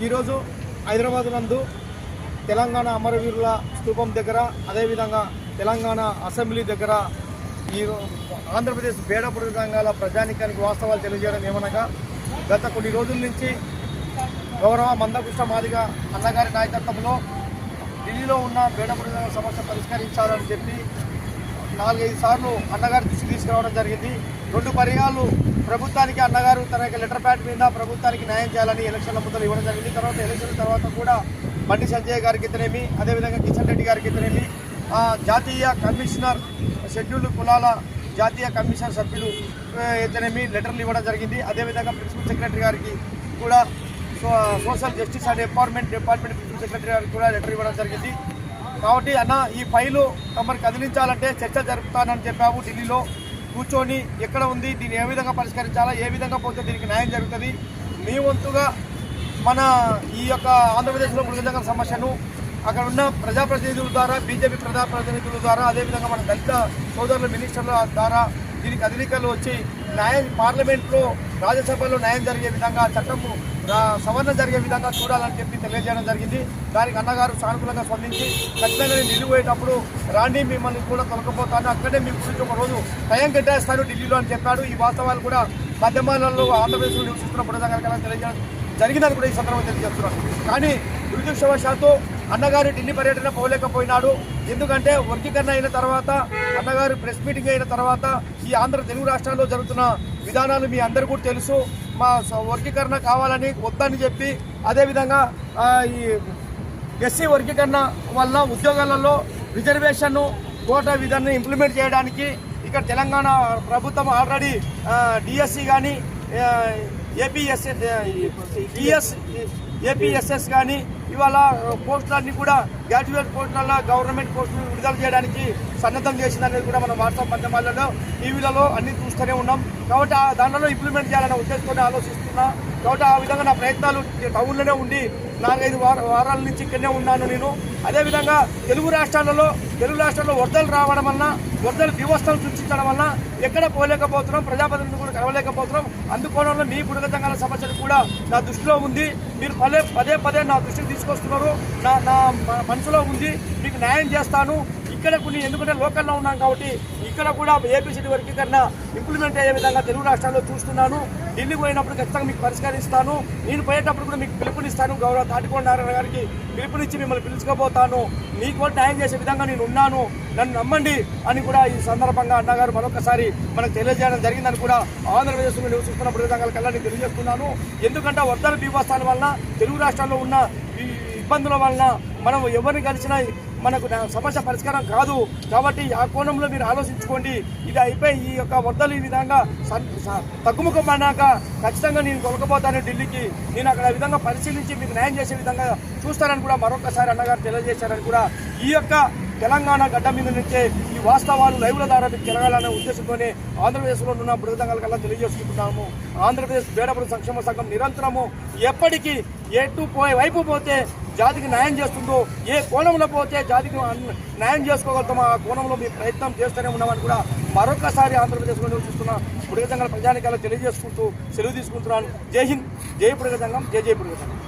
ఈరోజు హైదరాబాద్ నందు తెలంగాణ అమరవీరుల స్తూపం దగ్గర అదేవిధంగా తెలంగాణ అసెంబ్లీ దగ్గర ఈ ఆంధ్రప్రదేశ్ బేడపుడు రంగాల ప్రజానికానికి వాస్తవాలు తెలియజేయడం ఏమనగా గత కొన్ని రోజుల నుంచి గౌరవ మందకృష్ణ మాదిగ అన్నగారి నాయకత్వంలో ఢిల్లీలో ఉన్న బేడపుడు సమస్య పరిష్కరించాలని చెప్పి 4-5 సార్లు అన్నగారి దృష్టి తీసుకురావడం జరిగింది. 2 పర్యాలు ప్రభుత్వానికి అన్నగారు తన యొక్క లెటర్ ప్యాడ్ మీద ప్రభుత్వానికి న్యాయం చేయాలని ఎలక్షన్ల ముందర ఇవ్వడం జరిగింది. తర్వాత ఎలక్షన్ తర్వాత కూడా బండి సంజయ్ గారికి అయితేనేమి అదేవిధంగా కిషన్ రెడ్డి గారికి అయితేనేమి జాతీయ కమిషనర్ షెడ్యూల్డ్ కులాల జాతీయ కమిషన్ సభ్యులు అయితేనేమి లెటర్లు ఇవ్వడం జరిగింది. అదేవిధంగా ప్రిన్సిపల్ సెక్రటరీ గారికి కూడా social justice and empowerment department principal secretary గారికి కూడా లెటర్ ఇవ్వడం జరిగింది. కాబట్టి అన్న ఈ ఫైలు తమరు కదిలించాలంటే చర్చ జరుపుతానని చెప్పాము. ఢిల్లీలో కూర్చొని ఎక్కడ ఉంది, దీన్ని ఏ విధంగా పరిష్కరించాలా, ఏ విధంగా పోతే దీనికి న్యాయం జరుగుతుంది, మీ వంతుగా మన ఈ యొక్క ఆంధ్రప్రదేశ్లో మృగజంగం సమస్యను అక్కడ ఉన్న ప్రజాప్రతినిధుల ద్వారా బీజేపీ ప్రజాప్రతినిధుల ద్వారా అదేవిధంగా మన దళిత సోదరుల మినిస్టర్ల ద్వారా దీనికి అధికారులు వచ్చి న్యాయం పార్లమెంట్లో రాజ్యసభలో న్యాయం జరిగే విధంగా చట్టము సవరణ జరిగే విధంగా చూడాలని చెప్పి తెలియజేయడం జరిగింది. దానికి అన్నగారు సానుకూలంగా స్పందించి ఖచ్చితంగా నేను ఢిల్లీ పోయేటప్పుడు రాండి మిమ్మల్ని కూడా తొలకపోతాను, అక్కడే మీ గురించి ఒక రోజు టైం కేటాయిస్తాను ఢిల్లీలో అని చెప్పాడు. ఈ వాస్తవాలు కూడా మాధ్యమాలలో ఆంధ్రప్రదేశ్లో నివసిస్తున్న బుడజంగాల తెలియజేయడం జరిగిందని కూడా ఈ సందర్భంగా తెలియజేస్తున్నాను. కానీ దురదృష్టవశాత్తు అన్నగారు ఢిల్లీ పర్యటన పోలేకపోయినాడు. ఎందుకంటే వర్గీకరణ అయిన తర్వాత అన్నగారు ప్రెస్ మీటింగ్ అయిన తర్వాత ఈ తెలుగు రాష్ట్రాల్లో జరుగుతున్న విధానాలు మీ అందరూ కూడా తెలుసు. మా వర్గీకరణ కావాలని వద్దని చెప్పి అదేవిధంగా ఈ ఎస్సీ వర్గీకరణ వల్ల ఉద్యోగాలలో రిజర్వేషన్ కోటా విధానాన్ని ఇంప్లిమెంట్ చేయడానికి ఇక్కడ తెలంగాణ ప్రభుత్వం ఆల్రెడీ డిఎస్సి కానీ ఏపీఎస్ఎస్ కానీ ఇవాళ పోస్టులన్నీ కూడా గ్రాడ్యుయేట్ పోస్టులలో గవర్నమెంట్ పోస్టులు విడుదల చేయడానికి సన్నద్ధం చేసిందనేది కూడా మనం వాట్సాప్ మాధ్యమాలలో టీవీలలో అన్ని చూస్తూనే ఉన్నాం. కాబట్టి దానిలో ఇంప్లిమెంట్ చేయాలనే ఉద్దేశంతో ఆలోచిస్తున్నా. కాబట్టి ఆ విధంగా నా ప్రయత్నాలు టౌన్లోనే ఉండి 4-5 వారాల నుంచి ఇక్కడనే ఉన్నాను నేను. అదేవిధంగా తెలుగు రాష్ట్రాల్లో వరదలు రావడం వలన వరదలు వివస్థలు సృష్టించడం వలన ఎక్కడ పోలేకపోతున్నాం, ప్రజాప్రతినిధులు కూడా కలవలేకపోతున్నాం. అందుకోవడంలో మీ బుడగజంగాల సమస్యలు కూడా నా దృష్టిలో ఉంది. మీరు పదే నా దృష్టికి తీసుకొస్తున్నారు. నా మనసులో ఉంది, మీకు న్యాయం చేస్తాను. ఇక్కడ కొన్ని ఎందుకంటే లోకల్లో ఉన్నాం కాబట్టి ఇక్కడ కూడా ఏపీసీడీ వర్గీకరణ ఇంప్లిమెంట్ అయ్యే విధంగా తెలుగు రాష్ట్రాల్లో చూస్తున్నాను. ఢిల్లీ పోయినప్పుడు ఖచ్చితంగా మీకు పరిష్కరిస్తాను. నేను పోయేటప్పుడు కూడా మీకు పిలుపునిస్తాను. గౌరవ తాటికొండ నారాయణ గారికి పిలుపునిచ్చి మిమ్మల్ని పిలుచుకోబోతాను. మీకు కూడా న్యాయం చేసే విధంగా నేను ఉన్నాను, నన్ను నమ్మండి అని కూడా ఈ సందర్భంగా అన్నగారు మరొకసారి మనకు తెలియజేయడం జరిగిందని కూడా ఆంధ్రప్రదేశ్లో నివసిస్తున్న బుడగజంగాల కల్లా నేను తెలియజేస్తున్నాను. ఎందుకంటే వరదల బీభత్సాల వలన తెలుగు రాష్ట్రాల్లో ఉన్న ఈ ఇబ్బందుల వలన మనం ఎవరిని కలిసినా మనకు సమస్య పరిష్కారం కాదు. కాబట్టి ఆ కోణంలో మీరు ఆలోచించుకోండి. ఇది అయిపోయి ఈ యొక్క వరదలు ఈ విధంగా తగ్గుముఖం పడినాక ఖచ్చితంగా నేను కొలకపోతాను ఢిల్లీకి. నేను అక్కడ ఆ విధంగా పరిశీలించి మీకు న్యాయం చేసే విధంగా చూస్తానని కూడా మరొకసారి అన్నగారు తెలియజేశారని కూడా ఈ యొక్క తెలంగాణ గడ్డ మీద నుంచే ఈ వాస్తవాలు లైవ్ల ద్వారా మీకు తిరగాలనే ఉద్దేశంతోనే ఆంధ్రప్రదేశ్లో ఉన్న బుడగజంగాల కల్లా తెలియజేసుకుంటున్నాము. ఆంధ్రప్రదేశ్ బేడపుడు సంక్షేమ సంఘం నిరంతరము ఎప్పటికీ వైపు పోతే జాతికి న్యాయం చేస్తుందో, ఏ కోణంలో పోతే జాతికి న్యాయం చేసుకోగలుగుతామో ఆ కోణంలో మీ ప్రయత్నం చేస్తూనే ఉన్నామని కూడా మరొకసారి ఆంధ్రప్రదేశ్లో నివసిస్తున్న బుడగజంగాల ప్రజానికాలు తెలియజేసుకుంటూ సెలవు తీసుకుంటున్నాను. జై హింద్, జై బుడగజంగం, జై బుడగజంగం.